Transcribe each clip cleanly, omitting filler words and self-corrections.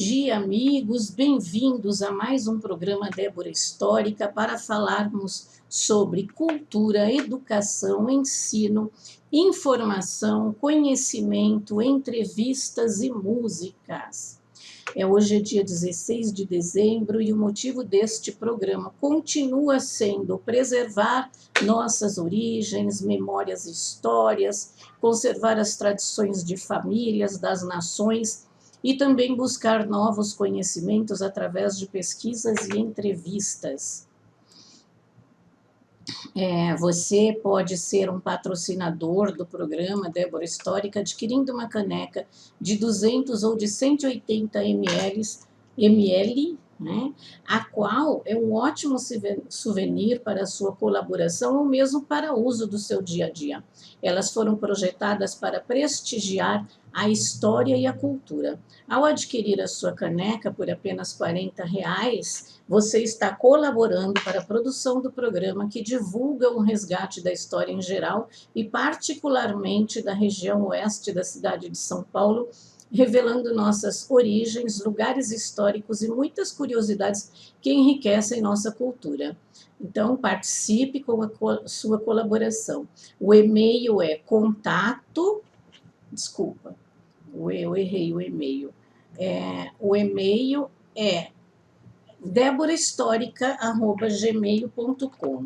dia, amigos, bem-vindos a mais um programa Débora Histórica para falarmos sobre cultura, educação, ensino, informação, conhecimento, entrevistas e músicas. Hoje é dia 16 de dezembro e o motivo deste programa continua sendo preservar nossas origens, memórias e histórias, conservar as tradições de famílias, das nações e também buscar novos conhecimentos através de pesquisas e entrevistas. Você pode ser um patrocinador do programa Débora Histórica adquirindo uma caneca de 200 ou de 180 ml, né, a qual é um ótimo souvenir para a sua colaboração ou mesmo para uso do seu dia a dia. Elas foram projetadas para prestigiar a história e a cultura. Ao adquirir a sua caneca por apenas R$40, você está colaborando para a produção do programa que divulga o resgate da história em geral e particularmente da região oeste da cidade de São Paulo, revelando nossas origens, lugares históricos e muitas curiosidades que enriquecem nossa cultura. Então, participe com a sua colaboração. O e-mail é contato... Desculpa, eu errei o e-mail. O e-mail é deborahistórica@gmail.com.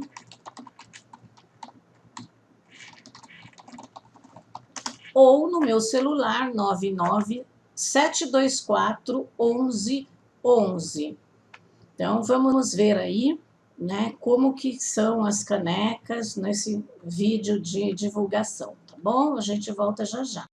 Ou no meu celular 997241111. Então, vamos ver aí, né, como que são as canecas nesse vídeo de divulgação, tá bom? A gente volta já já.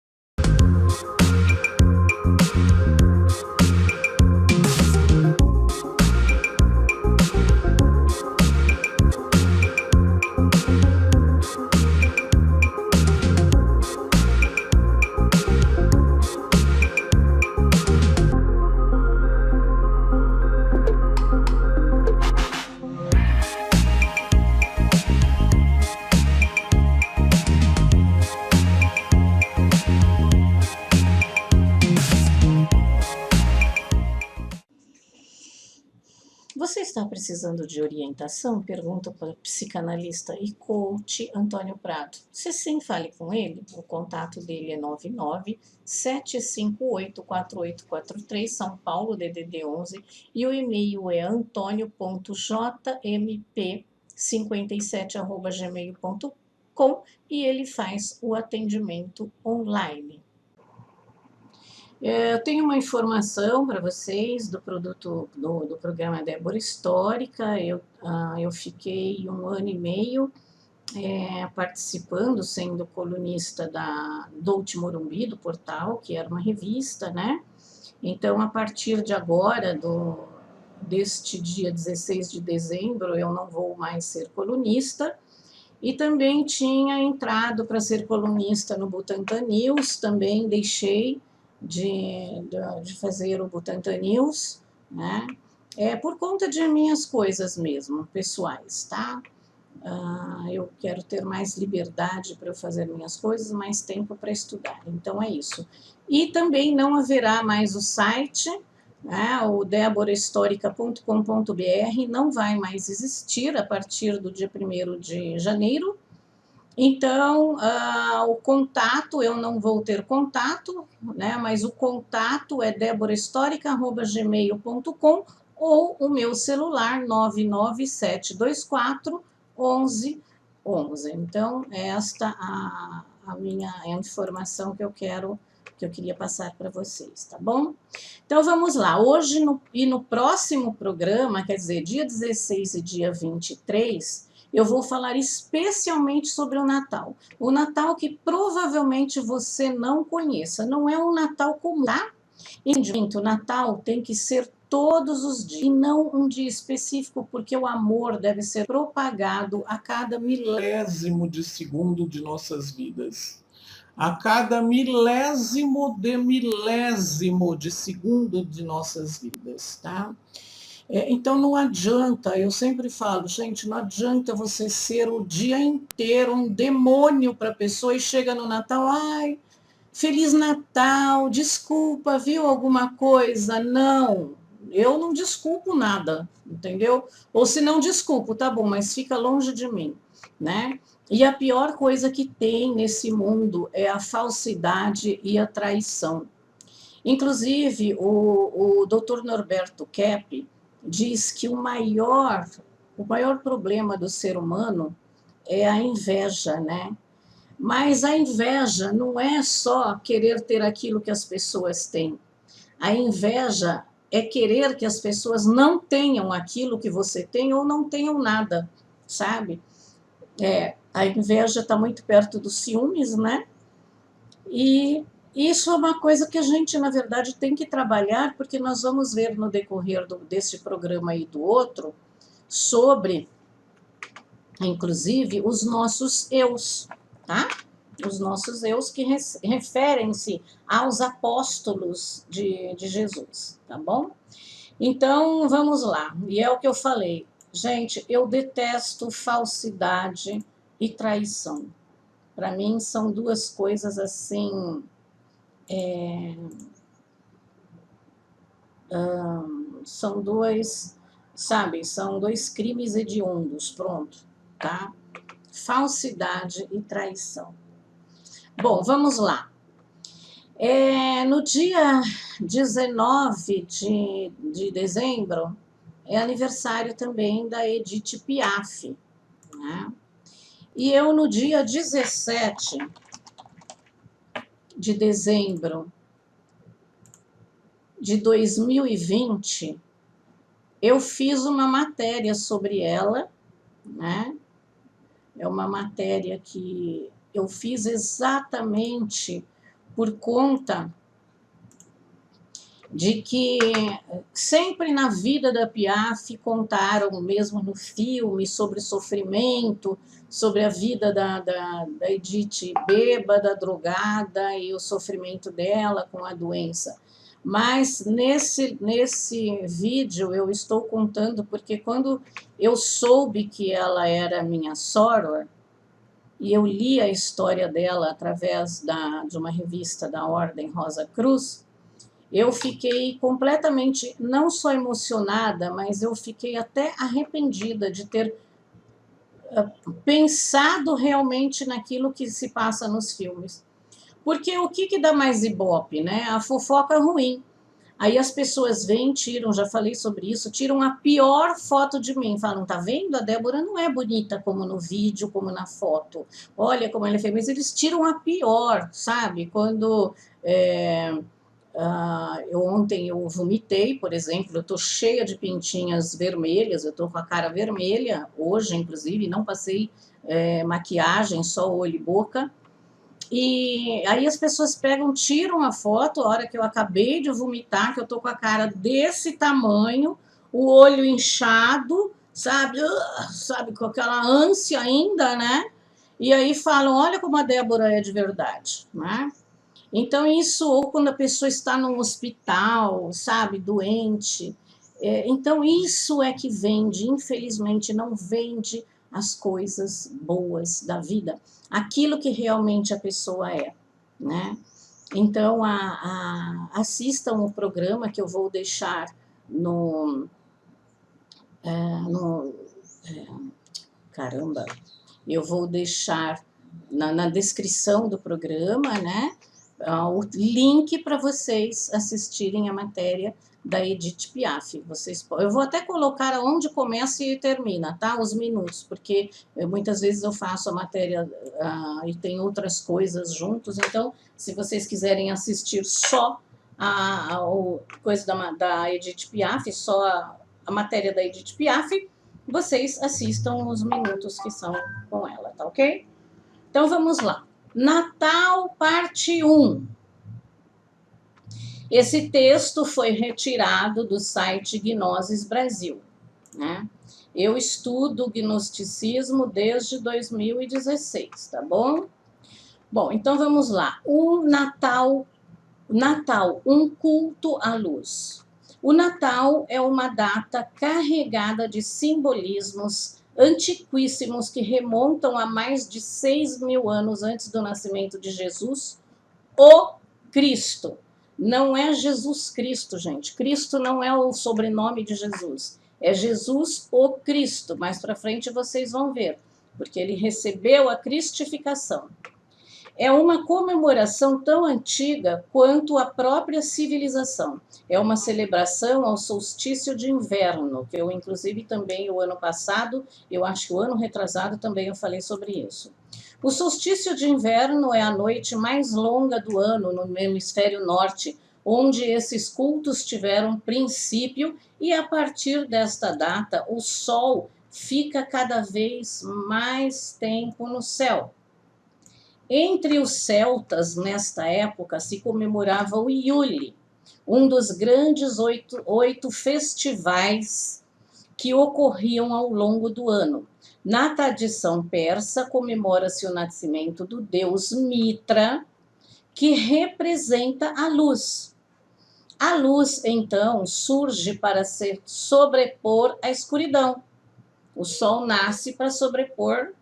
Você está precisando de orientação? Pergunta para o psicanalista e coach Antônio Prado. Se sim, fale com ele. O contato dele é 99-758-4843, São Paulo, DDD 11, e o e-mail é antonio.jmp57@gmail.com e ele faz o atendimento online. Eu tenho uma informação para vocês do produto do programa Débora Histórica. Eu fiquei 1 ano e meio participando, sendo colunista da Dolce Morumbi, do Portal, que era uma revista, né? Então, a partir de agora, deste dia 16 de dezembro, eu não vou mais ser colunista. E também tinha entrado para ser colunista no Butantan News, também deixei de fazer o Butantan News, né? Por conta de minhas coisas mesmo, pessoais, tá? Eu quero ter mais liberdade para eu fazer minhas coisas, mais tempo para estudar, então é isso. E também não haverá mais o site, né? O deborahistorica.com.br não vai mais existir a partir do dia 1º de janeiro. Então, o contato, eu não vou ter contato, né, mas o contato é deborahistorica@gmail.com ou o meu celular 997241111. Então, esta a minha informação que eu queria passar para vocês, tá bom? Então, vamos lá. Hoje e no próximo programa, quer dizer, dia 16 e dia 23, eu vou falar especialmente sobre o Natal. O Natal que provavelmente você não conheça. Não é um Natal comum, tá? O Natal tem que ser todos os dias, e não um dia específico, porque o amor deve ser propagado a cada milésimo de segundo de nossas vidas. A cada milésimo de segundo de nossas vidas, tá? Então, não adianta, eu sempre falo, gente, não adianta você ser o dia inteiro um demônio para a pessoa e chega no Natal, ai, Feliz Natal, desculpa, viu alguma coisa? Não, eu não desculpo nada, entendeu? Ou se não desculpo, tá bom, mas fica longe de mim, né? E a pior coisa que tem nesse mundo é a falsidade e a traição. Inclusive, o Dr. Norberto Kepp diz que o maior problema do ser humano é a inveja, né? Mas a inveja não é só querer ter aquilo que as pessoas têm. A inveja é querer que as pessoas não tenham aquilo que você tem ou não tenham nada, sabe? A inveja está muito perto dos ciúmes, né? E isso é uma coisa que a gente, na verdade, tem que trabalhar, porque nós vamos ver no decorrer desse programa e do outro sobre, inclusive, os nossos eus, tá? Os nossos eus que referem-se aos apóstolos de Jesus, tá bom? Então, vamos lá. E é o que eu falei. Gente, eu detesto falsidade e traição. Para mim, são duas coisas assim. São dois, sabe? São dois crimes hediondos, pronto, tá? Falsidade e traição. Bom, vamos lá. No dia 19 de dezembro, é aniversário também da Edith Piaf, né? E eu, no dia 17 de dezembro de 2020, eu fiz uma matéria sobre ela, né? É uma matéria que eu fiz exatamente por conta de que sempre na vida da Piaf contaram, mesmo no filme, sobre sofrimento, sobre a vida da Edith bêbada, drogada e o sofrimento dela com a doença. Mas nesse vídeo eu estou contando porque quando eu soube que ela era minha soror, e eu li a história dela através de uma revista da Ordem Rosa Cruz, eu fiquei completamente, não só emocionada, mas eu fiquei até arrependida de ter pensado realmente naquilo que se passa nos filmes. Porque o que dá mais ibope, né? A fofoca ruim. Aí as pessoas vêm, tiram, já falei sobre isso, tiram a pior foto de mim. Falam, tá vendo? A Débora não é bonita como no vídeo, como na foto. Olha como ela é feia. Mas eles tiram a pior, sabe? Quando... ontem eu vomitei, por exemplo, eu estou cheia de pintinhas vermelhas, eu estou com a cara vermelha, hoje, inclusive, não passei maquiagem, só olho e boca. E aí as pessoas pegam, tiram a foto, a hora que eu acabei de vomitar, que eu tô com a cara desse tamanho, o olho inchado, sabe, com aquela ânsia ainda, né? E aí falam, olha como a Débora é de verdade, né? Então isso, ou quando a pessoa está no hospital, sabe, doente, então isso é que vende, infelizmente não vende as coisas boas da vida, aquilo que realmente a pessoa é, né? Então, assistam o programa que eu vou deixar no caramba, eu vou deixar na descrição do programa, né? O link para vocês assistirem a matéria da Edith Piaf. Eu vou até colocar aonde começa e termina, tá? Os minutos, porque muitas vezes eu faço a matéria e tem outras coisas juntos, então, se vocês quiserem assistir só a coisa da Edith Piaf, só a matéria da Edith Piaf, vocês assistam os minutos que são com ela, tá ok? Então, vamos lá. Natal, parte 1. Esse texto foi retirado do site Gnosis Brasil, né? Eu estudo gnosticismo desde 2016, tá bom? Bom, então vamos lá. O Natal, um culto à luz. O Natal é uma data carregada de simbolismos antiquíssimos que remontam a mais de 6.000 anos antes do nascimento de Jesus, o Cristo. Não é Jesus Cristo, gente. Cristo não é o sobrenome de Jesus. É Jesus o Cristo. Mais para frente vocês vão ver, porque ele recebeu a cristificação. É uma comemoração tão antiga quanto a própria civilização. É uma celebração ao solstício de inverno, que eu, inclusive, também o ano passado, eu acho que o ano retrasado também eu falei sobre isso. O solstício de inverno é a noite mais longa do ano no hemisfério norte, onde esses cultos tiveram princípio, e a partir desta data o sol fica cada vez mais tempo no céu. Entre os celtas, nesta época, se comemorava o Iule, um dos grandes oito festivais que ocorriam ao longo do ano. Na tradição persa, comemora-se o nascimento do deus Mitra, que representa a luz. A luz, então, surge para se sobrepor à escuridão. O sol nasce para sobrepor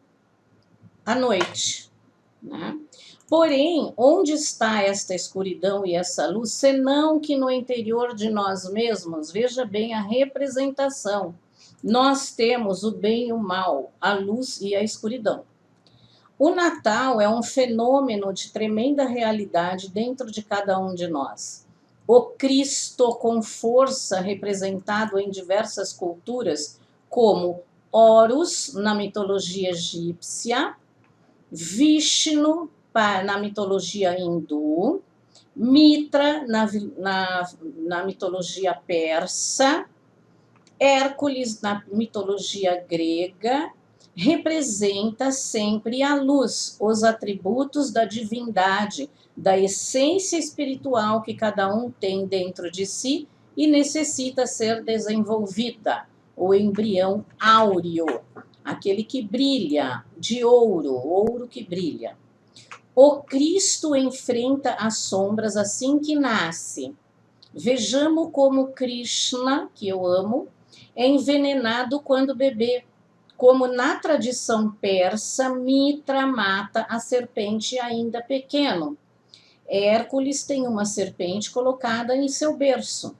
a noite, né? Porém, onde está esta escuridão e essa luz, senão que no interior de nós mesmos? Veja bem a representação. Nós temos o bem e o mal, a luz e a escuridão. O Natal é um fenômeno de tremenda realidade dentro de cada um de nós. O Cristo com força, representado em diversas culturas, como Horus na mitologia egípcia, Vishnu na mitologia hindu, Mitra na mitologia persa, Hércules na mitologia grega, representa sempre a luz, os atributos da divindade, da essência espiritual que cada um tem dentro de si e necessita ser desenvolvida, o embrião áureo, aquele que brilha, de ouro, ouro que brilha. O Cristo enfrenta as sombras assim que nasce. Vejamos como Krishna, que eu amo, é envenenado quando bebê. Como na tradição persa, Mitra mata a serpente ainda pequeno. Hércules tem uma serpente colocada em seu berço.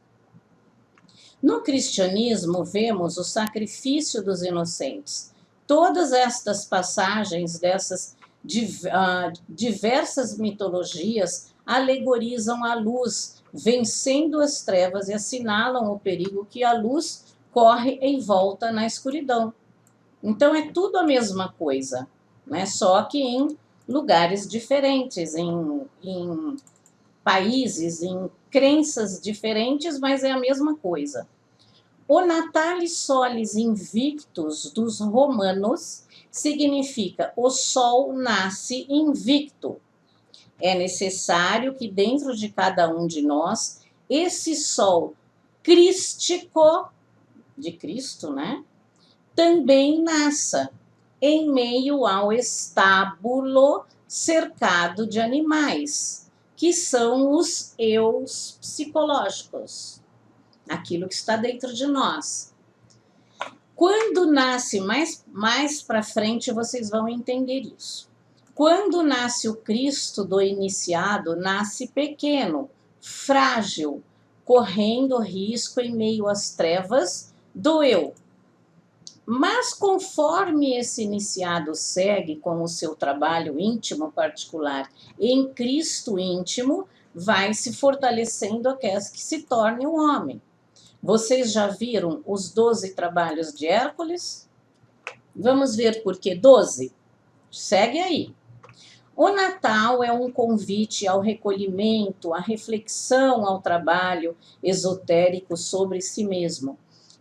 No cristianismo, vemos o sacrifício dos inocentes. Todas estas passagens dessas diversas mitologias alegorizam a luz, vencendo as trevas e assinalam o perigo que a luz corre em volta na escuridão. Então é tudo a mesma coisa, né? Só que em lugares diferentes, em países, em crenças diferentes, mas é a mesma coisa. O Natalis Solis Invictus dos romanos significa o sol nasce invicto. É necessário que dentro de cada um de nós, esse sol crístico, de Cristo, né? Também nasça em meio ao estábulo cercado de animais, que são os eus psicológicos, aquilo que está dentro de nós. Quando nasce, mais para frente vocês vão entender isso. Quando nasce o Cristo do iniciado, nasce pequeno, frágil, correndo risco em meio às trevas do eu. Mas conforme esse iniciado segue com o seu trabalho íntimo particular em Cristo íntimo, vai se fortalecendo até que se torne um homem. Vocês já viram os 12 trabalhos de Hércules? Vamos ver por que 12? Segue aí. O Natal é um convite ao recolhimento, à reflexão, ao trabalho esotérico sobre si mesmo.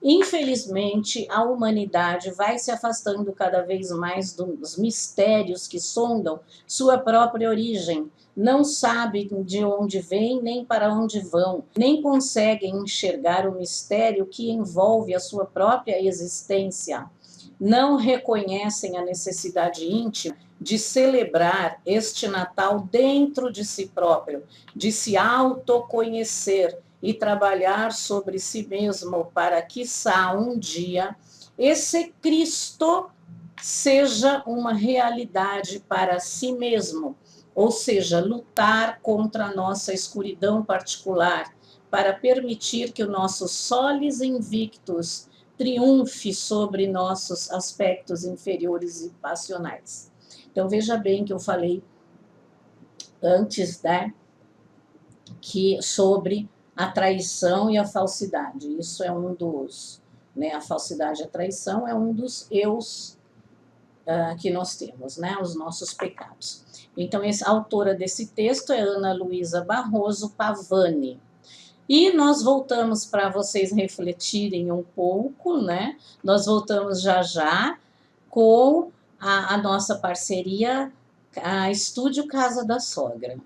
Infelizmente, a humanidade vai se afastando cada vez mais dos mistérios que sondam sua própria origem. Não sabem de onde vêm nem para onde vão, nem conseguem enxergar o mistério que envolve a sua própria existência. Não reconhecem a necessidade íntima de celebrar este Natal dentro de si próprio, de se autoconhecer e trabalhar sobre si mesmo para, quiçá, um dia, esse Cristo seja uma realidade para si mesmo, ou seja, lutar contra a nossa escuridão particular, para permitir que o nosso solis invictus triunfe sobre nossos aspectos inferiores e passionais. Então, veja bem que eu falei antes, né, que sobre a traição e a falsidade. Isso é um dos, né, a falsidade e a traição é um dos eus que nós temos, né, os nossos pecados. Então, a autora desse texto é Ana Luísa Barroso Pavani. E nós voltamos para vocês refletirem um pouco, né? Nós voltamos já já com a nossa parceria, a Estúdio Casa da Sogra.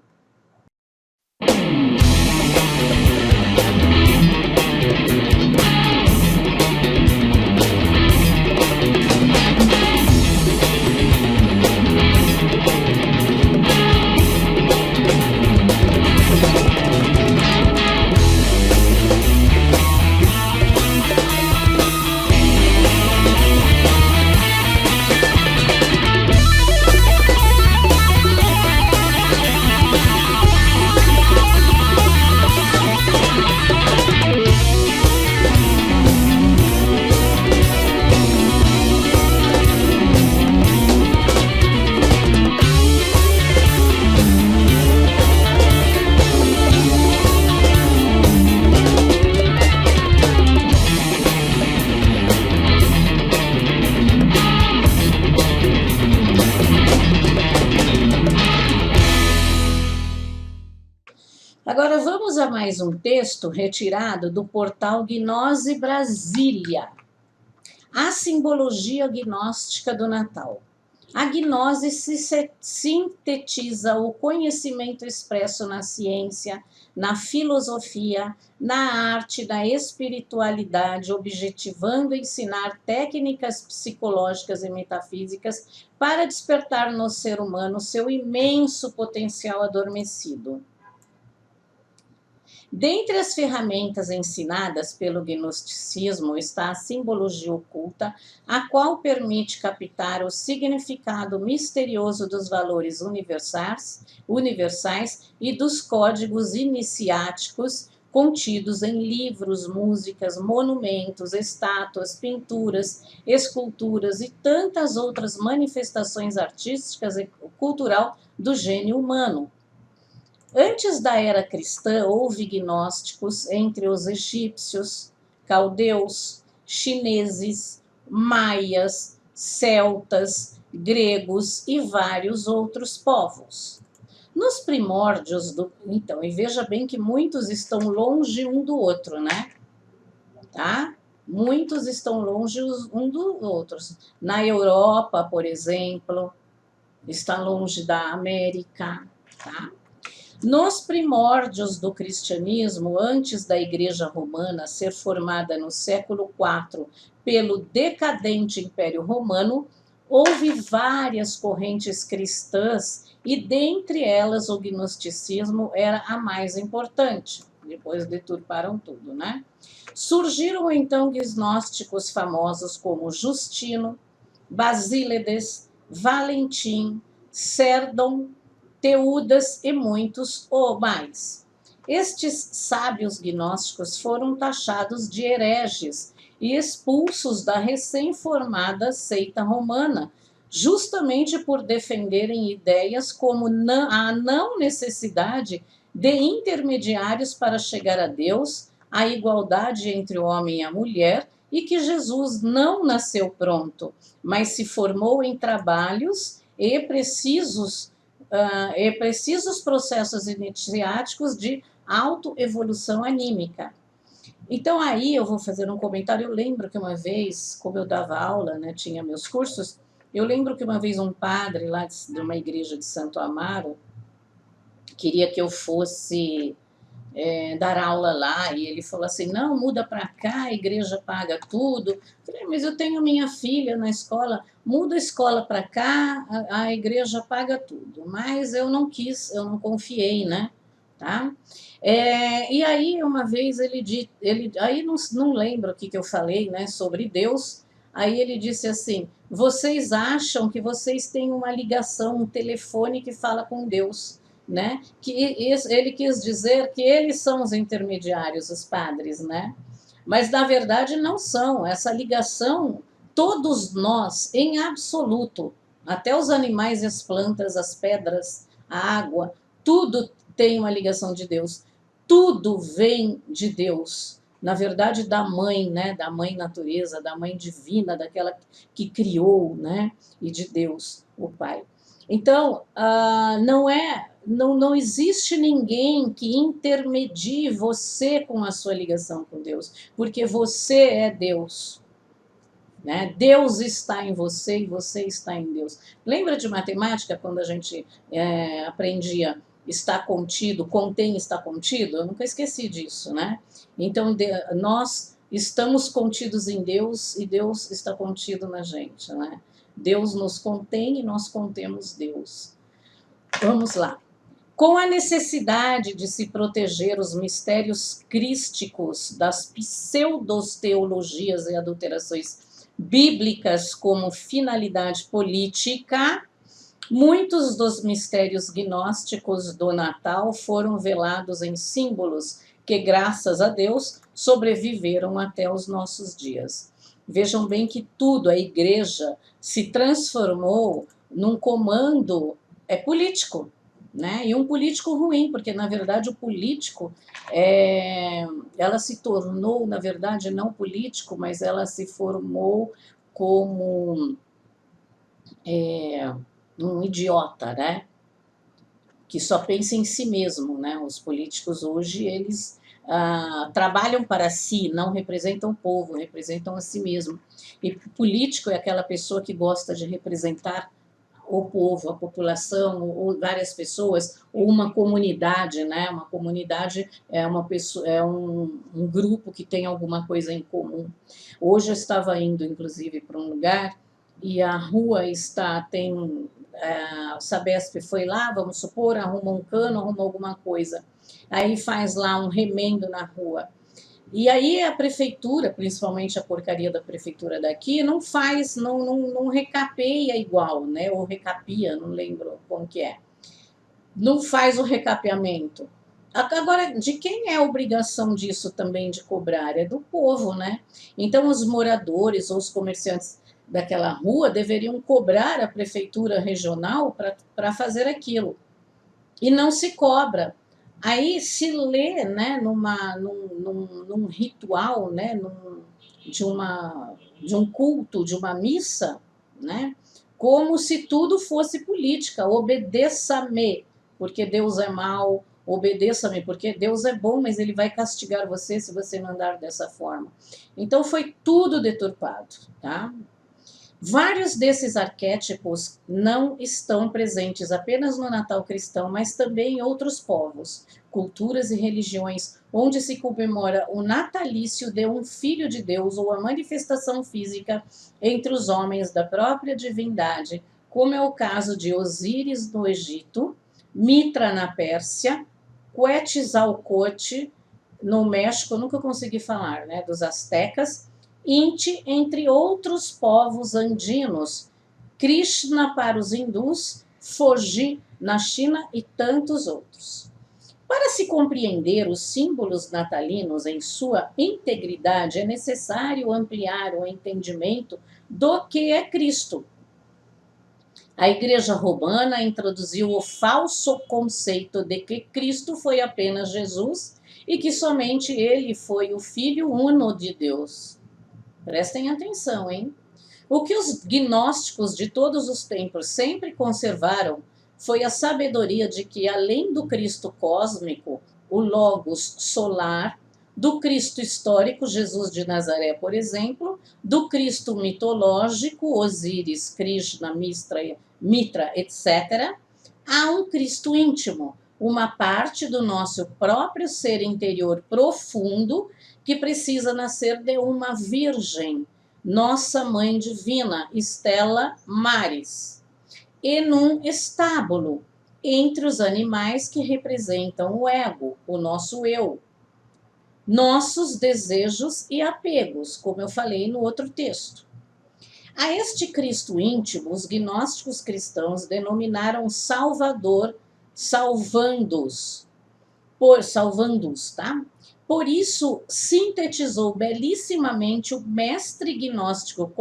Agora vamos a mais um texto retirado do portal Gnose Brasília. A simbologia gnóstica do Natal. A gnose sintetiza o conhecimento expresso na ciência, na filosofia, na arte, na espiritualidade, objetivando ensinar técnicas psicológicas e metafísicas para despertar no ser humano seu imenso potencial adormecido. Dentre as ferramentas ensinadas pelo gnosticismo está a simbologia oculta, a qual permite captar o significado misterioso dos valores universais e dos códigos iniciáticos contidos em livros, músicas, monumentos, estátuas, pinturas, esculturas e tantas outras manifestações artísticas e cultural do gênio humano. Antes da era cristã, houve gnósticos entre os egípcios, caldeus, chineses, maias, celtas, gregos e vários outros povos. Nos primórdios do... Então, e veja bem que muitos estão longe um do outro, né? Tá? Muitos estão longe um dos outros. Na Europa, por exemplo, está longe da América, tá? Nos primórdios do cristianismo, antes da Igreja Romana ser formada no século IV pelo decadente Império Romano, houve várias correntes cristãs e, dentre elas, o gnosticismo era a mais importante. Depois deturparam tudo, né? Surgiram, então, gnósticos famosos como Justino, Basílides, Valentim, Sérdon, Teudas e muitos ou mais. Estes sábios gnósticos foram taxados de hereges e expulsos da recém-formada seita romana, justamente por defenderem ideias como a não necessidade de intermediários para chegar a Deus, a igualdade entre o homem e a mulher, e que Jesus não nasceu pronto, mas se formou em trabalhos e precisos processos iniciáticos de autoevolução anímica. Então, aí eu vou fazer um comentário. Eu lembro que uma vez, como eu dava aula, né, tinha meus cursos, eu lembro que uma vez um padre lá de uma igreja de Santo Amaro queria que eu fosse dar aula lá, e ele falou assim, não, muda para cá, a igreja paga tudo. Eu falei, mas eu tenho minha filha na escola, muda a escola para cá, a igreja paga tudo. Mas eu não quis, eu não confiei, né? Tá? E aí, uma vez, aí não lembro o que eu falei, né, sobre Deus, Aí ele disse assim: vocês acham que vocês têm uma ligação, um telefone que fala com Deus, né? Que ele quis dizer que eles são os intermediários, os padres, né? Mas na verdade não são. Essa ligação, todos nós, em absoluto, até os animais, as plantas, as pedras, a água, tudo tem uma ligação de Deus. Tudo vem de Deus. Na verdade, da mãe, né? Da mãe natureza, da mãe divina, daquela que criou, né? E de Deus, o Pai. Então, não existe ninguém que intermedie você com a sua ligação com Deus, porque você é Deus. Né? Deus está em você e você está em Deus. Lembra de matemática, quando a gente aprendia está contido, contém, está contido? Eu nunca esqueci disso, né? Então, nós estamos contidos em Deus e Deus está contido na gente, né? Deus nos contém e nós contemos Deus. Vamos lá. Com a necessidade de se proteger os mistérios crísticos das pseudoteologias e adulterações bíblicas como finalidade política, muitos dos mistérios gnósticos do Natal foram velados em símbolos que, graças a Deus, sobreviveram até os nossos dias. Vejam bem que tudo, a igreja se transformou num comando político, né? E um político ruim, porque na verdade o político ela se tornou, na verdade, não político, mas ela se formou como um idiota, né? Que só pensa em si mesmo, né? Os políticos hoje, eles trabalham para si, não representam o povo, representam a si mesmo. E político é aquela pessoa que gosta de representar o povo, a população, ou várias pessoas, ou uma comunidade, né? Uma comunidade é uma pessoa, é um grupo que tem alguma coisa em comum. Hoje eu estava indo, inclusive, para um lugar e a rua o Sabesp foi lá, vamos supor, arruma um cano, arruma alguma coisa. Aí faz lá um remendo na rua. E aí a prefeitura, principalmente a porcaria da prefeitura daqui, não faz, não recapeia igual, né? Ou recapia, não lembro como que é. Não faz o recapeamento. Agora, de quem é a obrigação disso também de cobrar? É do povo, né? Então, os moradores ou os comerciantes daquela rua deveriam cobrar a prefeitura regional para fazer aquilo. E não se cobra. Aí se lê, né, num ritual, né, de um culto, de uma missa, né, como se tudo fosse política. Obedeça-me, porque Deus é mau. Obedeça-me, porque Deus é bom, mas ele vai castigar você se você não andar dessa forma. Então foi tudo deturpado, tá? Vários desses arquétipos não estão presentes apenas no Natal cristão, mas também em outros povos, culturas e religiões, onde se comemora o natalício de um filho de Deus ou a manifestação física entre os homens da própria divindade, como é o caso de Osíris no Egito, Mitra na Pérsia, Quetzalcoatl no México, eu nunca consegui falar, né, dos astecas, Inti, entre outros povos andinos, Krishna para os hindus, Foji na China e tantos outros. Para se compreender os símbolos natalinos em sua integridade, é necessário ampliar o entendimento do que é Cristo. A Igreja Romana introduziu o falso conceito de que Cristo foi apenas Jesus e que somente ele foi o Filho uno de Deus. Prestem atenção, hein? O que os gnósticos de todos os tempos sempre conservaram foi a sabedoria de que, além do Cristo cósmico, o Logos solar, do Cristo histórico, Jesus de Nazaré, por exemplo, do Cristo mitológico, Osíris, Krishna, Mitra, etc., há um Cristo íntimo, uma parte do nosso próprio ser interior profundo que precisa nascer de uma virgem, nossa mãe divina, Stella Maris, e num estábulo entre os animais que representam o ego, o nosso eu, nossos desejos e apegos, como eu falei no outro texto. A este Cristo íntimo, os gnósticos cristãos denominaram Salvador, salvando-os, tá? Por isso, sintetizou belissimamente o mestre gnóstico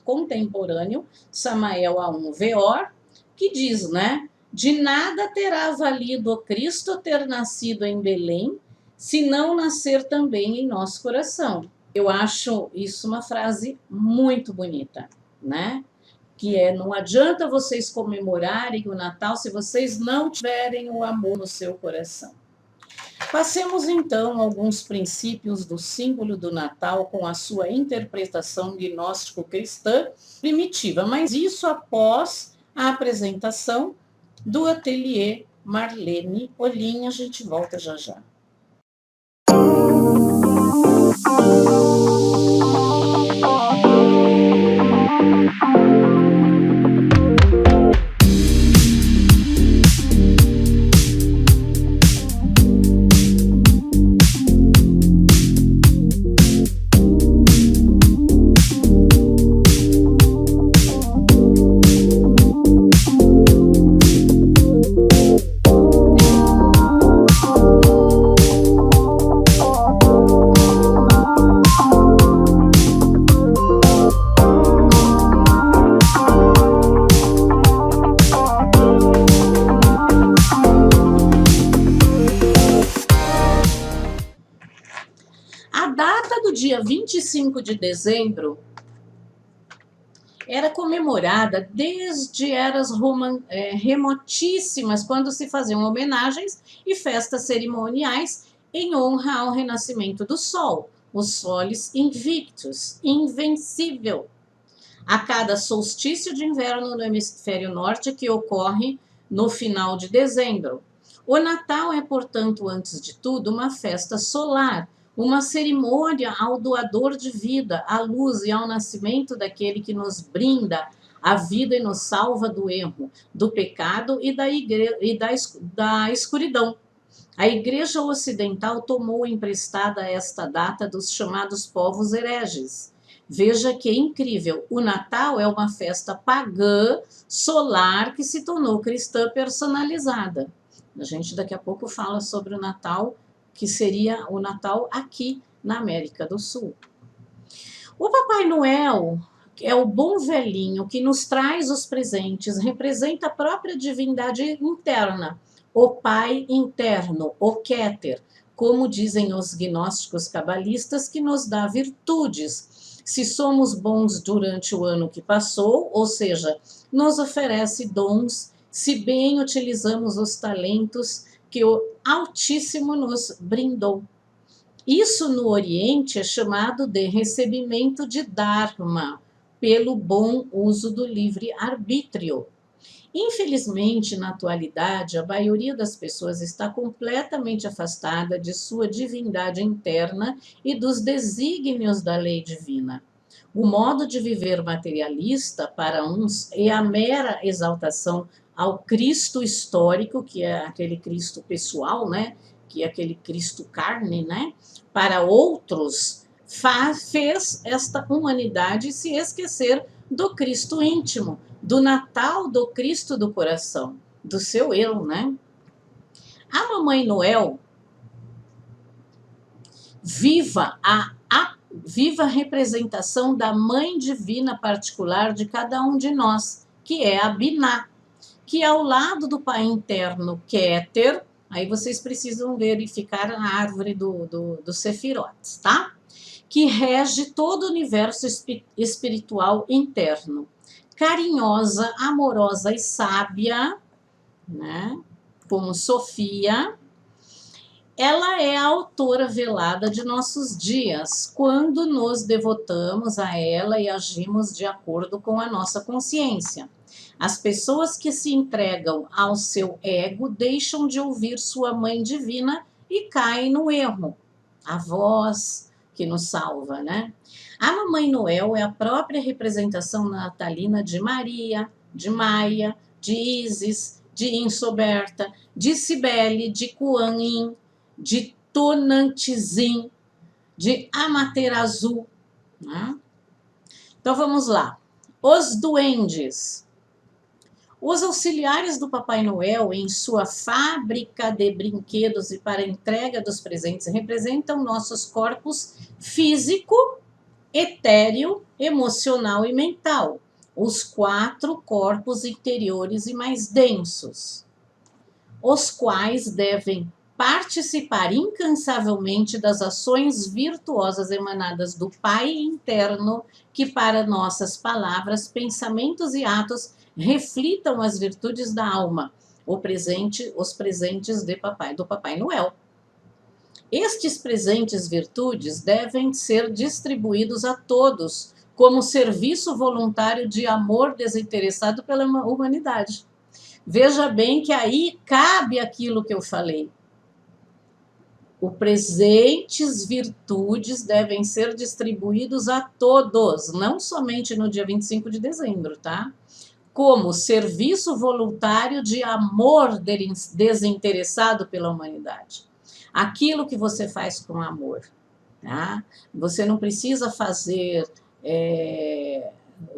contemporâneo, Samael Aun Weor, que diz, né? De nada terá valido o Cristo ter nascido em Belém, se não nascer também em nosso coração. Eu acho isso uma frase muito bonita, né? Que é, não adianta vocês comemorarem o Natal se vocês não tiverem o amor no seu coração. Passemos então alguns princípios do símbolo do Natal com a sua interpretação gnóstico-cristã primitiva, mas isso após a apresentação do ateliê Marlene Olim. A gente volta já já. Dia 25 de dezembro era comemorada desde eras remotíssimas, quando se faziam homenagens e festas cerimoniais em honra ao renascimento do Sol, o Solis Invictus, invencível, a cada solstício de inverno no hemisfério norte, que ocorre no final de dezembro. O Natal é, portanto, antes de tudo, uma festa solar, uma cerimônia ao doador de vida, à luz e ao nascimento daquele que nos brinda a vida e nos salva do erro, do pecado e da escuridão. A Igreja Ocidental tomou emprestada esta data dos chamados povos hereges. Veja que incrível, o Natal é uma festa pagã, solar, que se tornou cristã personalizada. A gente daqui a pouco fala sobre o Natal, que seria o Natal aqui na América do Sul. O Papai Noel é o bom velhinho que nos traz os presentes, representa a própria divindade interna, o Pai interno, o Keter, como dizem os gnósticos cabalistas, que nos dá virtudes. Se somos bons durante o ano que passou, ou seja, nos oferece dons, se bem utilizamos os talentos que o Altíssimo nos brindou. Isso no Oriente é chamado de recebimento de Dharma, pelo bom uso do livre-arbítrio. Infelizmente, na atualidade, a maioria das pessoas está completamente afastada de sua divindade interna e dos desígnios da lei divina. O modo de viver materialista, para uns, é a mera exaltação ao Cristo histórico, que é aquele Cristo pessoal, né? Que é aquele Cristo carne, né? Para outros, fez esta humanidade se esquecer do Cristo íntimo, do Natal do Cristo do coração, do seu eu, né? A Mamãe Noel, viva a representação da Mãe Divina particular de cada um de nós, que é a Biná, que ao lado do Pai interno Keter, aí vocês precisam verificar a árvore do Sefirotes, tá? Que rege todo o universo espiritual interno. Carinhosa, amorosa e sábia, né? Como Sofia, ela é a autora velada de nossos dias, quando nos devotamos a ela e agimos de acordo com a nossa consciência. As pessoas que se entregam ao seu ego deixam de ouvir sua mãe divina e caem no erro. A voz que nos salva, né? A Mamãe Noel é a própria representação natalina de Maria, de Maia, de Isis, de Insoberta, de Cibele, de Kuan Yin, de Tonantizin, de Amaterasu, né? Então vamos lá. Os duendes. Os auxiliares do Papai Noel, em sua fábrica de brinquedos e para a entrega dos presentes, representam nossos corpos físico, etéreo, emocional e mental, os 4 corpos interiores e mais densos, os quais devem participar incansavelmente das ações virtuosas emanadas do Pai interno, que para nossas palavras, pensamentos e atos reflitam as virtudes da alma, os presentes do Papai Noel. Estes presentes virtudes devem ser distribuídos a todos como serviço voluntário de amor desinteressado pela humanidade. Veja bem que aí cabe aquilo que eu falei. Os presentes virtudes devem ser distribuídos a todos, não somente no dia 25 de dezembro, tá? Como serviço voluntário de amor desinteressado pela humanidade. Aquilo que você faz com amor, tá? Você não precisa fazer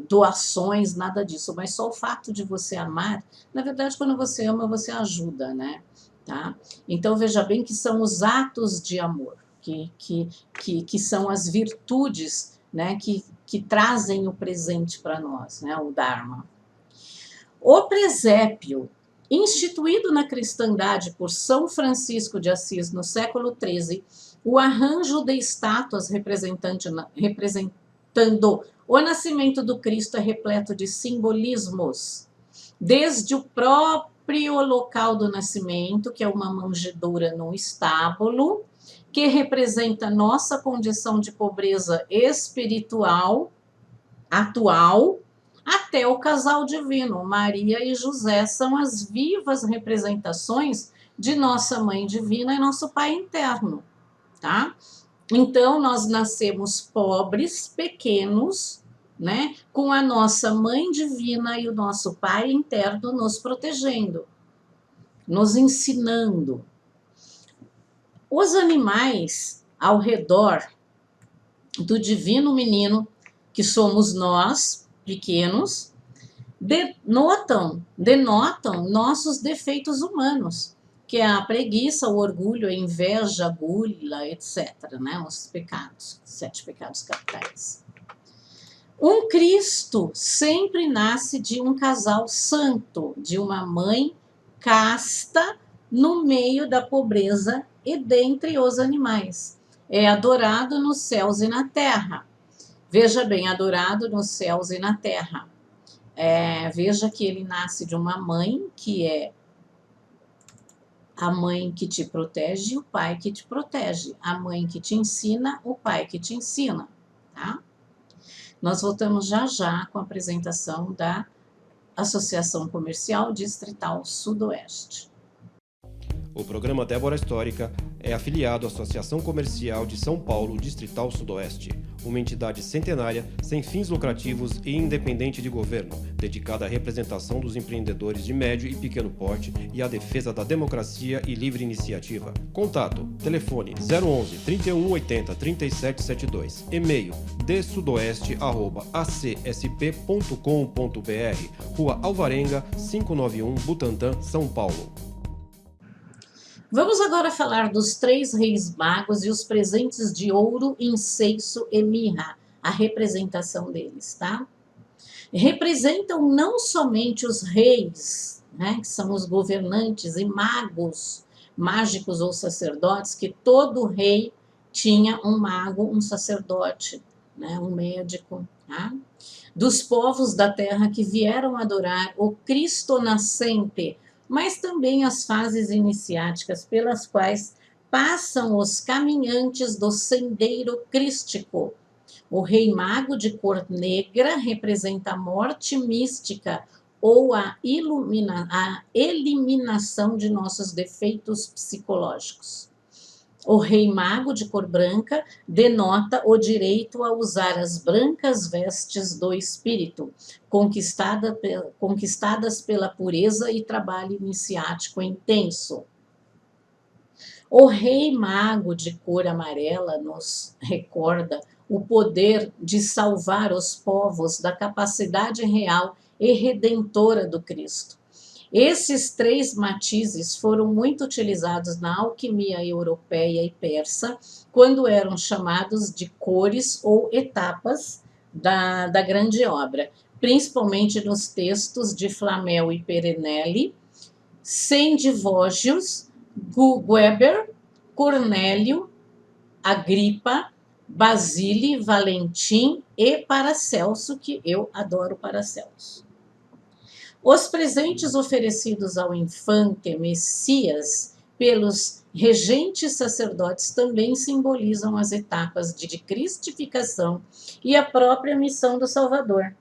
doações, nada disso, mas só o fato de você amar, na verdade, quando você ama, você ajuda, né? Tá? Então, veja bem que são os atos de amor, que são as virtudes, né, que trazem o presente para nós, né, o Dharma. O presépio, instituído na cristandade por São Francisco de Assis no século XIII, o arranjo de estátuas representando o nascimento do Cristo é repleto de simbolismos, desde o próprio local do nascimento, que é uma manjedoura no estábulo, que representa nossa condição de pobreza espiritual atual, até o casal divino, Maria e José, são as vivas representações de nossa Mãe Divina e nosso Pai interno, tá? Então, nós nascemos pobres, pequenos, né? Com a nossa Mãe Divina e o nosso Pai interno nos protegendo, nos ensinando. Os animais ao redor do divino menino, que somos nós, pequenos, denotam nossos defeitos humanos, que é a preguiça, o orgulho, a inveja, a gula, etc., né? Os pecados, 7 pecados capitais. Um Cristo sempre nasce de um casal santo, de uma mãe casta no meio da pobreza e dentre os animais. É adorado nos céus e na terra. Veja bem, adorado nos céus e na terra. Veja que ele nasce de uma mãe que é a mãe que te protege e o pai que te protege. A mãe que te ensina, o pai que te ensina. Tá? Nós voltamos já já com a apresentação da Associação Comercial Distrital Sudoeste. O programa Débora Histórica é afiliado à Associação Comercial de São Paulo Distrital Sudoeste, uma entidade centenária, sem fins lucrativos e independente de governo, dedicada à representação dos empreendedores de médio e pequeno porte e à defesa da democracia e livre iniciativa. Contato: telefone 011 3180 3772, e-mail dsudoeste@acsp.com.br, Rua Alvarenga, 591, Butantã, São Paulo. Vamos agora falar dos 3 reis magos e os presentes de ouro, incenso e mirra, a representação deles, tá? Representam não somente os reis, né, que são os governantes, e magos, mágicos ou sacerdotes, que todo rei tinha um mago, um sacerdote, né, um médico, tá? Dos povos da terra que vieram adorar o Cristo nascente, mas também as fases iniciáticas pelas quais passam os caminhantes do sendeiro crístico. O rei mago de cor negra representa a morte mística ou a eliminação de nossos defeitos psicológicos. O rei mago de cor branca denota o direito a usar as brancas vestes do espírito, conquistadas pela pureza e trabalho iniciático intenso. O rei mago de cor amarela nos recorda o poder de salvar os povos da capacidade real e redentora do Cristo. Esses três matizes foram muito utilizados na alquimia europeia e persa, quando eram chamados de cores ou etapas da grande obra, principalmente nos textos de Flamel e Perenelli, Sendivógios, Weber, Cornélio, Agripa, Basile, Valentim e Paracelso, que eu adoro Paracelso. Os presentes oferecidos ao infante Messias pelos regentes sacerdotes também simbolizam as etapas de cristificação e a própria missão do Salvador.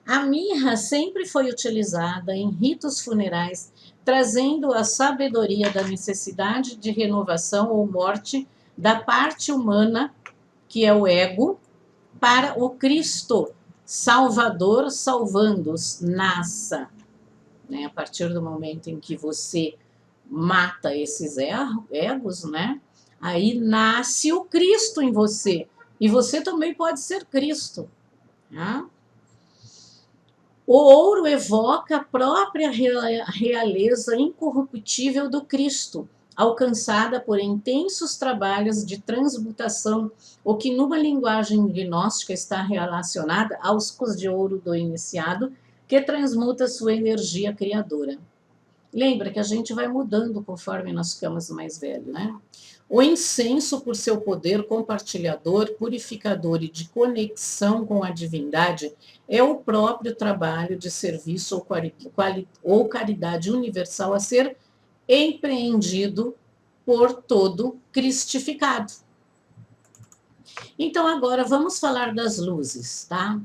A mirra sempre foi utilizada em ritos funerais, trazendo a sabedoria da necessidade de renovação ou morte da parte humana, que é o ego, para o Cristo Salvador salvando-os, nasça. A partir do momento em que você mata esses egos, aí nasce o Cristo em você. E você também pode ser Cristo. O ouro evoca a própria realeza incorruptível do Cristo, alcançada por intensos trabalhos de transmutação, o que numa linguagem gnóstica está relacionada aos cos de ouro do iniciado, que transmuta sua energia criadora. Lembra que a gente vai mudando conforme nós ficamos mais velhos, O incenso, por seu poder compartilhador, purificador e de conexão com a divindade, é o próprio trabalho de serviço ou caridade universal a ser empreendido por todo cristificado. Então, agora vamos falar das luzes, tá?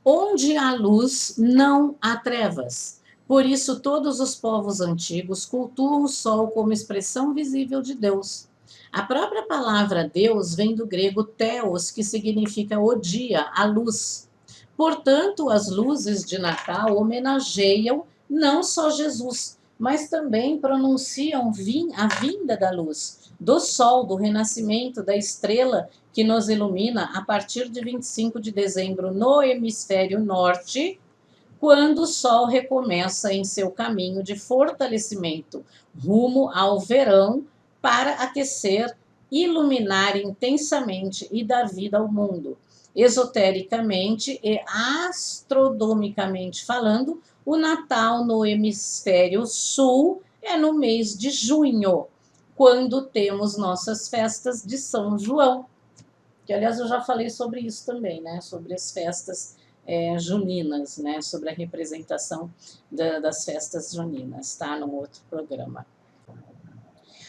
Onde há luz, não há trevas. Por isso, todos os povos antigos cultuam o sol como expressão visível de Deus. A própria palavra Deus vem do grego theos, que significa o dia, a luz. Portanto, as luzes de Natal homenageiam não só Jesus, mas também pronunciam a vinda da luz, do sol, do renascimento, da estrela que nos ilumina a partir de 25 de dezembro no hemisfério norte, quando o sol recomeça em seu caminho de fortalecimento rumo ao verão para aquecer, iluminar intensamente e dar vida ao mundo. Esotericamente e astronomicamente falando, o Natal no hemisfério sul é no mês de junho, quando temos nossas festas de São João, que aliás eu já falei sobre isso também, sobre as festas juninas, sobre a representação das festas juninas, tá? Num outro programa.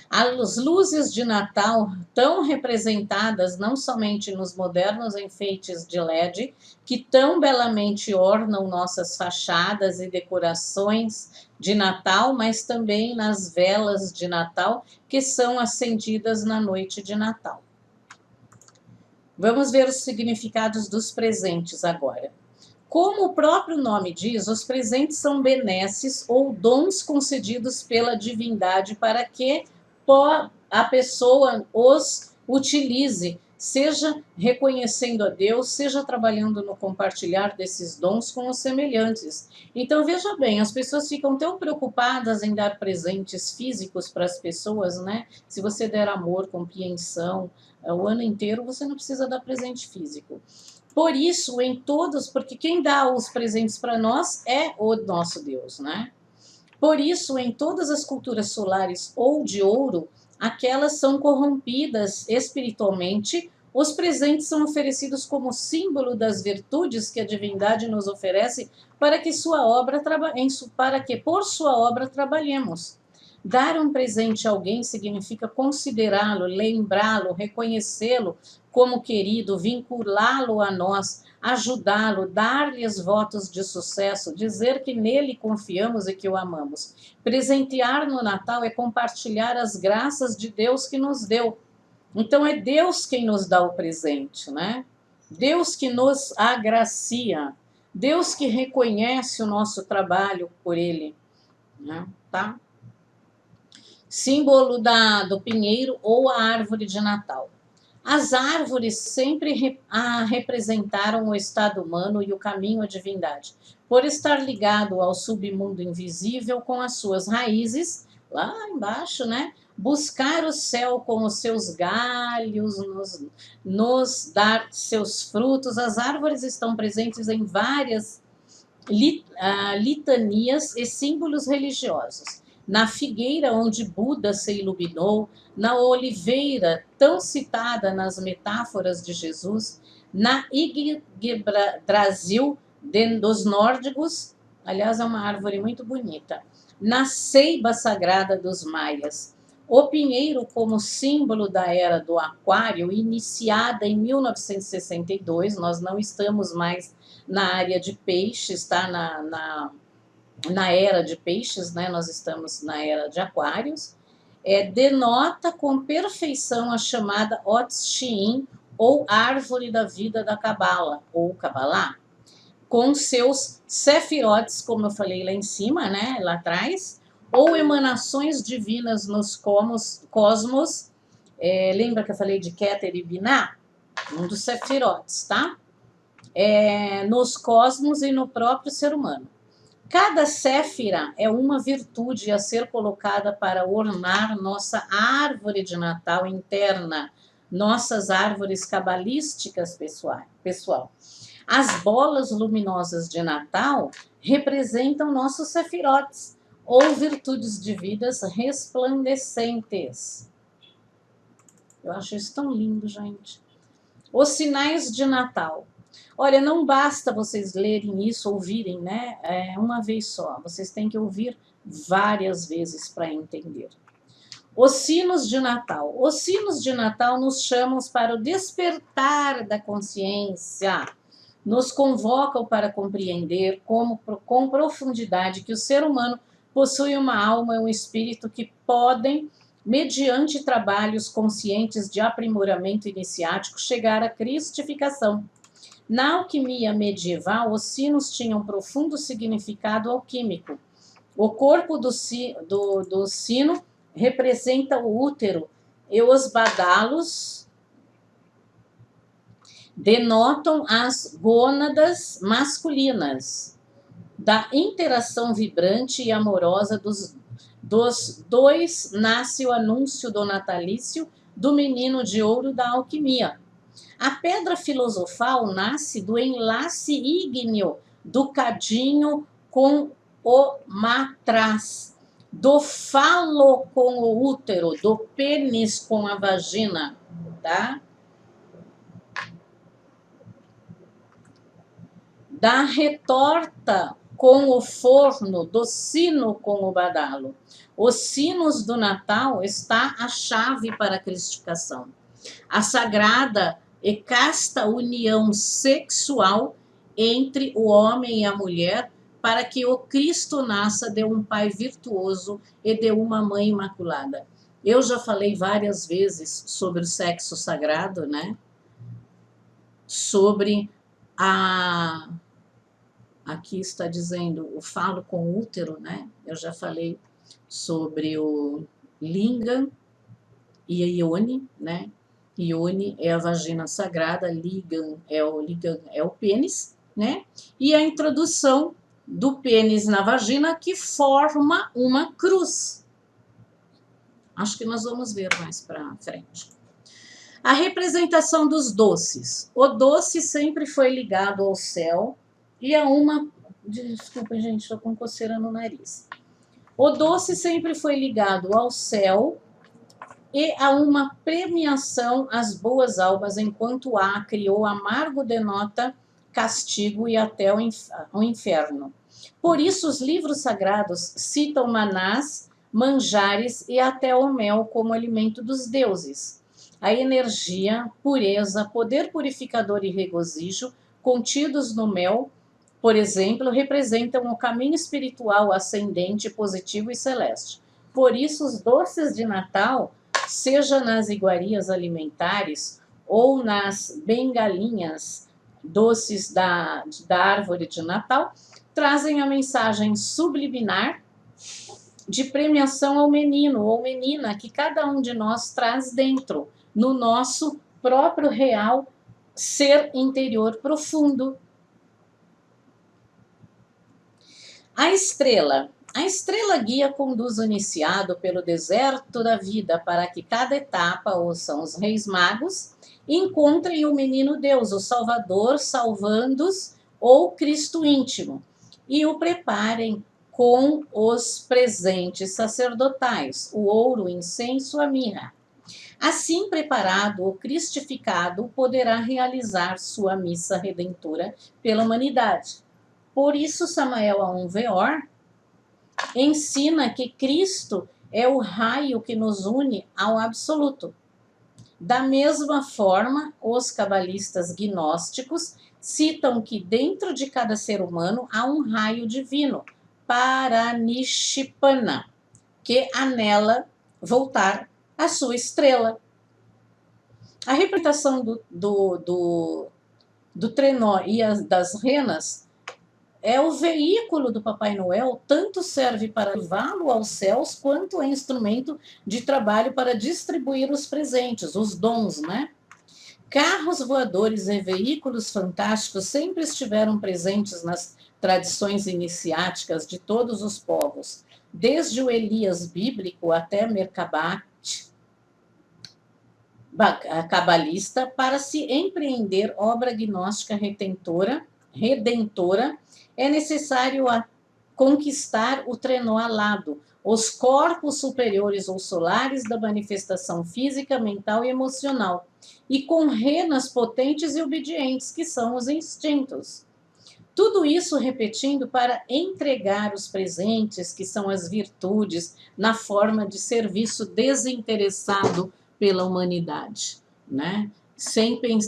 As luzes de Natal, tão representadas não somente nos modernos enfeites de LED, que tão belamente ornam nossas fachadas e decorações de Natal, mas também nas velas de Natal, que são acendidas na noite de Natal. Vamos ver os significados dos presentes agora. Como o próprio nome diz, os presentes são benesses ou dons concedidos pela divindade para que a pessoa os utilize, seja reconhecendo a Deus, seja trabalhando no compartilhar desses dons com os semelhantes. Então, veja bem, as pessoas ficam tão preocupadas em dar presentes físicos para as pessoas, Se você der amor, compreensão, o ano inteiro, você não precisa dar presente físico. Por isso, porque quem dá os presentes para nós é o nosso Deus, Por isso, em todas as culturas solares ou de ouro, aquelas são corrompidas espiritualmente, os presentes são oferecidos como símbolo das virtudes que a divindade nos oferece para que por sua obra trabalhemos. Dar um presente a alguém significa considerá-lo, lembrá-lo, reconhecê-lo como querido, vinculá-lo a nós, ajudá-lo, dar-lhes votos de sucesso, dizer que nele confiamos e que o amamos. Presentear no Natal é compartilhar as graças de Deus que nos deu. Então é Deus quem nos dá o presente, Deus que nos agracia, Deus que reconhece o nosso trabalho por ele, tá? Símbolo do pinheiro ou a árvore de Natal. As árvores sempre representaram o estado humano e o caminho à divindade, por estar ligado ao submundo invisível com as suas raízes, lá embaixo, né? Buscar o céu com os seus galhos, nos dar seus frutos. As árvores estão presentes em várias litanias e símbolos religiosos. Na figueira onde Buda se iluminou, na oliveira tão citada nas metáforas de Jesus, na Yggdrasil dos nórdicos, aliás, é uma árvore muito bonita, na ceiba sagrada dos maias. O pinheiro como símbolo da era do aquário, iniciada em 1962, nós não estamos mais na área de peixes, está na era de peixes, né? Nós estamos na era de aquários, denota com perfeição a chamada Otz Shein, ou árvore da vida da Cabala, ou Cabalá, com seus sefirotes, como eu falei lá em cima, né? Lá atrás, ou emanações divinas nos cosmos. Lembra que eu falei de Keter e Binah? Um dos sefirotes, tá? Nos cosmos e no próprio ser humano. Cada séfira é uma virtude a ser colocada para ornar nossa árvore de Natal interna, nossas árvores cabalísticas pessoal. As bolas luminosas de Natal representam nossos sefirotes, ou virtudes divinas resplandecentes. Eu acho isso tão lindo, gente. Os sinais de Natal. Olha, não basta vocês lerem isso, ouvirem, né? Uma vez só. Vocês têm que ouvir várias vezes para entender. Os sinos de Natal. Os sinos de Natal nos chamam para o despertar da consciência. Nos convocam para compreender com profundidade que o ser humano possui uma alma e um espírito que podem, mediante trabalhos conscientes de aprimoramento iniciático, chegar à cristificação. Na alquimia medieval, os sinos tinham profundo significado alquímico. O corpo do sino representa o útero e os badalos denotam as gônadas masculinas. Da interação vibrante e amorosa dos dois nasce o anúncio do natalício do menino de ouro da alquimia. A pedra filosofal nasce do enlace ígneo do cadinho com o matraz, do falo com o útero, do pênis com a vagina, tá? Da retorta com o forno, do sino com o badalo. Os sinos do Natal está a chave para a cristificação. A sagrada e casta união sexual entre o homem e a mulher para que o Cristo nasça de um pai virtuoso e de uma mãe imaculada. Eu já falei várias vezes sobre o sexo sagrado, né? Sobre aqui está dizendo o falo com o útero, né? Eu já falei sobre o lingam e a ione, né? Ione é a vagina sagrada, lingam é o pênis, né? E a introdução do pênis na vagina que forma uma cruz. Acho que nós vamos ver mais para frente. A representação dos doces. O doce sempre foi ligado ao céu e a uma... Desculpa, gente, estou com coceira no nariz. O doce sempre foi ligado ao céu e a uma premiação às boas almas, enquanto o acre ou amargo denota castigo e até o inferno. Por isso, os livros sagrados citam manás, manjares e até o mel como alimento dos deuses. A energia, pureza, poder purificador e regozijo contidos no mel, por exemplo, representam o caminho espiritual ascendente, positivo e celeste. Por isso, os doces de Natal, seja nas iguarias alimentares ou nas bengalinhas doces da árvore de Natal, trazem a mensagem subliminar de premiação ao menino ou menina que cada um de nós traz dentro, no nosso próprio real ser interior profundo. A estrela guia conduz o iniciado pelo deserto da vida para que cada etapa, ou são os reis magos, encontrem o menino Deus, o Salvador, salvando-os, ou Cristo íntimo, e o preparem com os presentes sacerdotais, o ouro, o incenso, a mirra. Assim preparado, o cristificado poderá realizar sua missa redentora pela humanidade. Por isso, Samael Aun Weor ensina que Cristo é o raio que nos une ao absoluto. Da mesma forma, os cabalistas gnósticos citam que dentro de cada ser humano há um raio divino, Paranishipana, que anela voltar à sua estrela. A representação do trenó e das renas é o veículo do Papai Noel, tanto serve para levá-lo aos céus, quanto é instrumento de trabalho para distribuir os presentes, os dons, né? Carros voadores e veículos fantásticos sempre estiveram presentes nas tradições iniciáticas de todos os povos, desde o Elias bíblico até Merkabah, cabalista, para se empreender obra gnóstica redentora, é necessário conquistar o trenó alado, os corpos superiores ou solares da manifestação física, mental e emocional, e com renas potentes e obedientes, que são os instintos. Tudo isso repetindo para entregar os presentes, que são as virtudes, na forma de serviço desinteressado pela humanidade, né?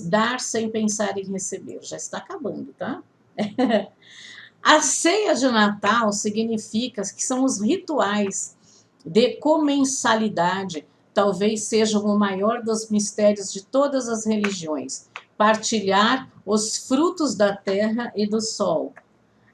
Dar sem pensar em receber. Já está acabando, tá? A ceia de Natal significa que são os rituais de comensalidade, talvez sejam o maior dos mistérios de todas as religiões. Partilhar os frutos da terra e do sol.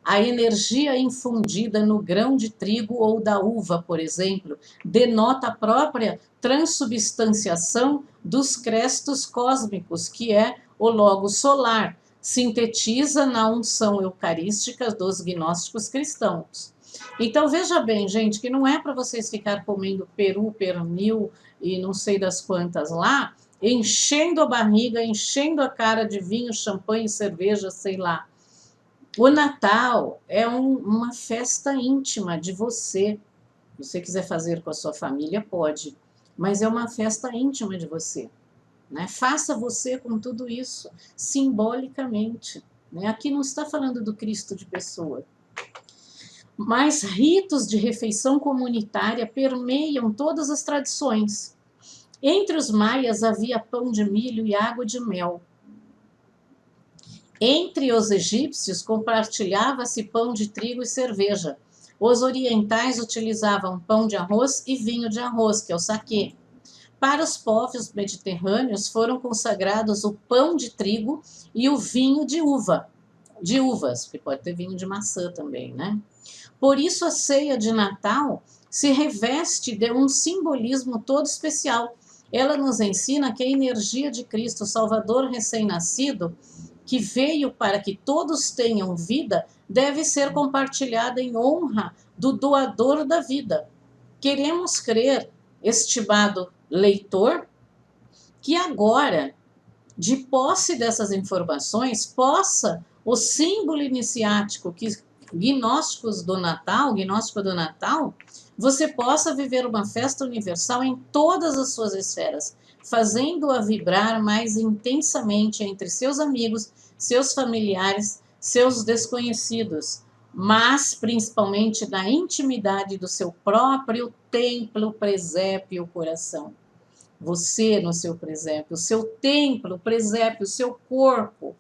A energia infundida no grão de trigo ou da uva, por exemplo, denota a própria transubstanciação dos crestos cósmicos, que é o logo solar, sintetiza na unção eucarística dos gnósticos cristãos. Então, veja bem, gente, que não é para vocês ficar comendo peru, pernil e não sei das quantas lá, enchendo a barriga, enchendo a cara de vinho, champanhe, cerveja, sei lá. O Natal é uma festa íntima de você. Se você quiser fazer com a sua família, pode. Mas é uma festa íntima de você. Né? Faça você com tudo isso, simbolicamente. Né? Aqui não está falando do Cristo de pessoa. Mas ritos de refeição comunitária permeiam todas as tradições. Entre os maias havia pão de milho e água de mel. Entre os egípcios compartilhava-se pão de trigo e cerveja. Os orientais utilizavam pão de arroz e vinho de arroz, que é o saquê. Para os povos mediterrâneos foram consagrados o pão de trigo e o vinho de uvas, porque pode ter vinho de maçã também, né? Por isso a ceia de Natal se reveste de um simbolismo todo especial. Ela nos ensina que a energia de Cristo, Salvador recém-nascido, que veio para que todos tenham vida, deve ser compartilhada em honra do doador da vida. Queremos crer, estimado leitor, que agora, de posse dessas informações, possa o símbolo iniciático gnóstico do Natal, você possa viver uma festa universal em todas as suas esferas, fazendo-a vibrar mais intensamente entre seus amigos, seus familiares, seus desconhecidos, mas principalmente na intimidade do seu próprio templo, presépio, coração. Você no seu presépio, o seu templo, presépio, o seu corpo,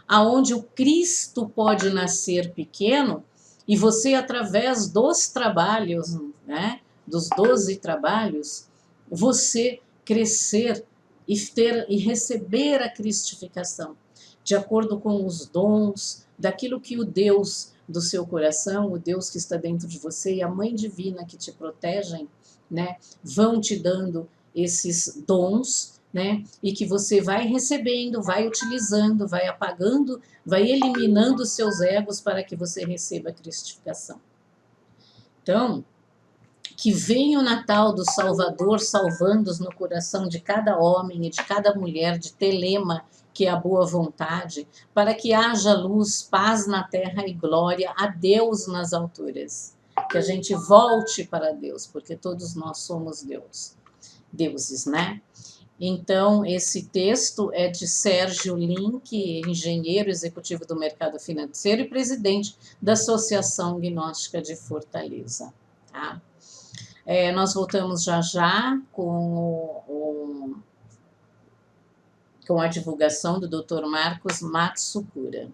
aonde o Cristo pode nascer pequeno, e você, através dos trabalhos, né, dos 12 trabalhos, você crescer e receber a cristificação, de acordo com os dons, daquilo que o Deus do seu coração, o Deus que está dentro de você e a Mãe Divina que te protegem, né, vão te dando esses dons, né? E que você vai recebendo, vai utilizando, vai apagando, vai eliminando os seus egos para que você receba a cristificação. Então, que venha o Natal do Salvador salvando-os no coração de cada homem e de cada mulher, de Telema, que é a boa vontade, para que haja luz, paz na terra e glória a Deus nas alturas. Que a gente volte para Deus, porque todos nós somos deuses, né? Então, esse texto é de Sérgio Link, engenheiro executivo do mercado financeiro e presidente da Associação Gnóstica de Fortaleza. Tá? Nós voltamos já com a divulgação do Dr. Marcos Matsukura.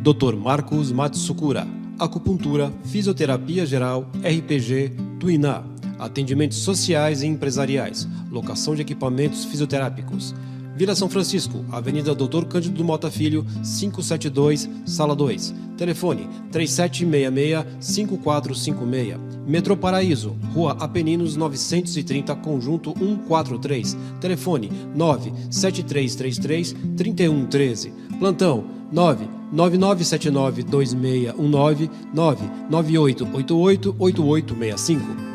Dr. Marcos Matsukura, acupuntura, fisioterapia geral, RPG, Tuiná, atendimentos sociais e empresariais, locação de equipamentos fisioterápicos. Vila São Francisco, Avenida Dr. Cândido Mota Filho, 572, Sala 2. Telefone 3766-5456. Metrô Paraíso, Rua Apeninos 930, Conjunto 143. Telefone 97333-3113. Plantão 99979-2619, 99888-8865.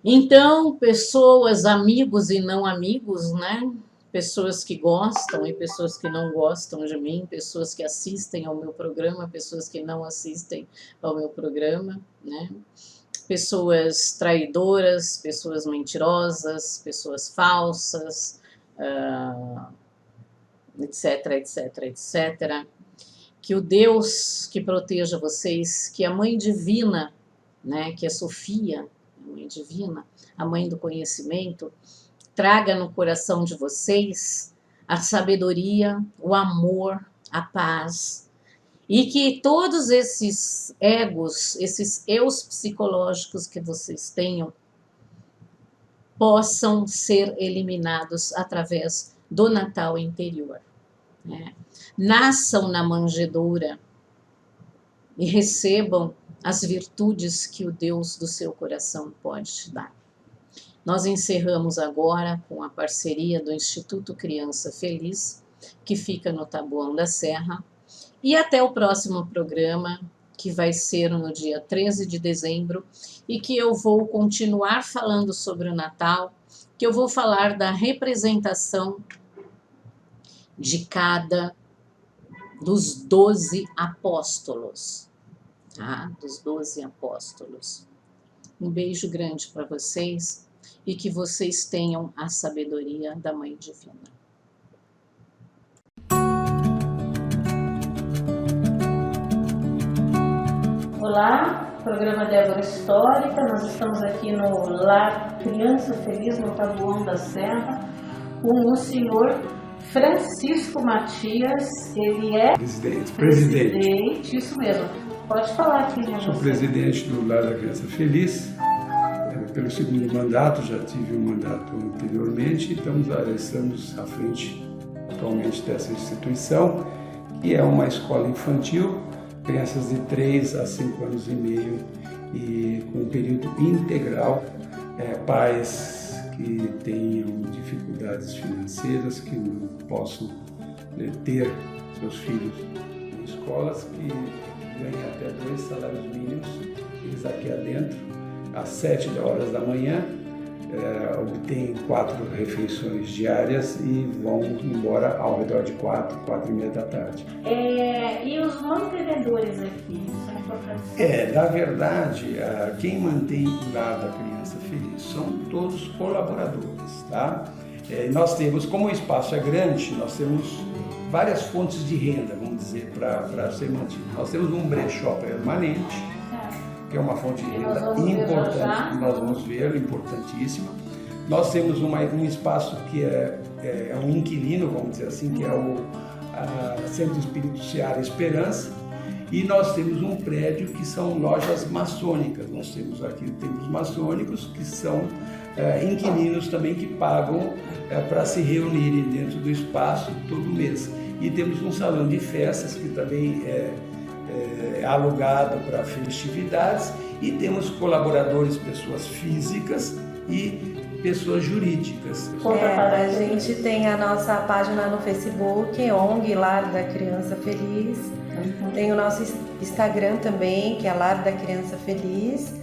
Então, pessoas, amigos e não amigos, né? Pessoas que gostam e pessoas que não gostam de mim, pessoas que assistem ao meu programa, pessoas que não assistem ao meu programa, né? Pessoas traidoras, pessoas mentirosas, pessoas falsas, etc, etc, etc. Que o Deus que proteja vocês, que a Mãe Divina, né, que é Sofia, a Mãe Divina, a Mãe do Conhecimento, traga no coração de vocês a sabedoria, o amor, a paz, e que todos esses egos, esses eus psicológicos que vocês tenham, possam ser eliminados através do Natal interior, né? Nasçam na manjedoura e recebam as virtudes que o Deus do seu coração pode te dar. Nós encerramos agora com a parceria do Instituto Criança Feliz, que fica no Taboão da Serra, e até o próximo programa, que vai ser no dia 13 de dezembro, e que eu vou continuar falando sobre o Natal, que eu vou falar da representação de cada dos 12 apóstolos, tá? Dos 12 apóstolos. Um beijo grande para vocês e que vocês tenham a sabedoria da Mãe Divina. Olá, programa Débora Histórica. Nós estamos aqui no Lar Criança Feliz, no Taboão da Serra, com o senhor Francisco Matias. Ele é presidente, isso mesmo. Pode falar aqui, né? Sou presidente do Lar da Criança Feliz, pelo segundo mandato, já tive um mandato anteriormente, estamos à frente atualmente dessa instituição, que é uma escola infantil, crianças de 3 a 5 anos e meio e com período integral, pais que tenham dificuldades financeiras, que não possam ter seus filhos em escolas, que ganham até 2 salários mínimos, eles aqui adentro, às 7 horas da manhã, obtêm 4 refeições diárias e vão embora ao redor de 4h30 da tarde. E os mantenedores aqui são importantes? Na verdade, quem mantém o Lar da Criança Feliz são todos colaboradores, tá? Nós temos, como o espaço é grande, nós temos várias fontes de renda, vamos dizer, para ser mantido. Nós temos um brechó permanente, que é uma fonte de renda importante, nós vamos ver, importantíssima. Nós temos um espaço que é um inquilino, vamos dizer assim, que é o Centro Espírito Seara Esperança, e nós temos um prédio que são lojas maçônicas. Nós temos aqui templos maçônicos que são inquilinos também que pagam para se reunirem dentro do espaço todo mês. E temos um salão de festas que também é alugado para festividades, e temos colaboradores, pessoas físicas e pessoas jurídicas. A gente tem a nossa página no Facebook, ONG Lar da Criança Feliz. Tem o nosso Instagram também, que é Lar da Criança Feliz.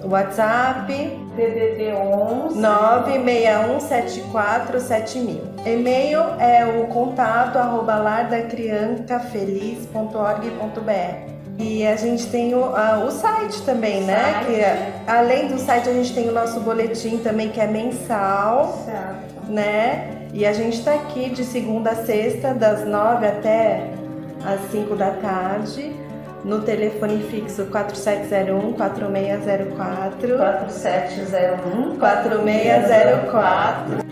O WhatsApp, DDD 11 961747000. E-mail é o contato@lardacriancafeliz.org.br. E a gente tem o site também, né? Que além do site a gente tem o nosso boletim também, que é mensal, Certo. né? E a gente está aqui de segunda a sexta, das 9 até as 5 da tarde, no telefone fixo 4701-4604. 4701 4604.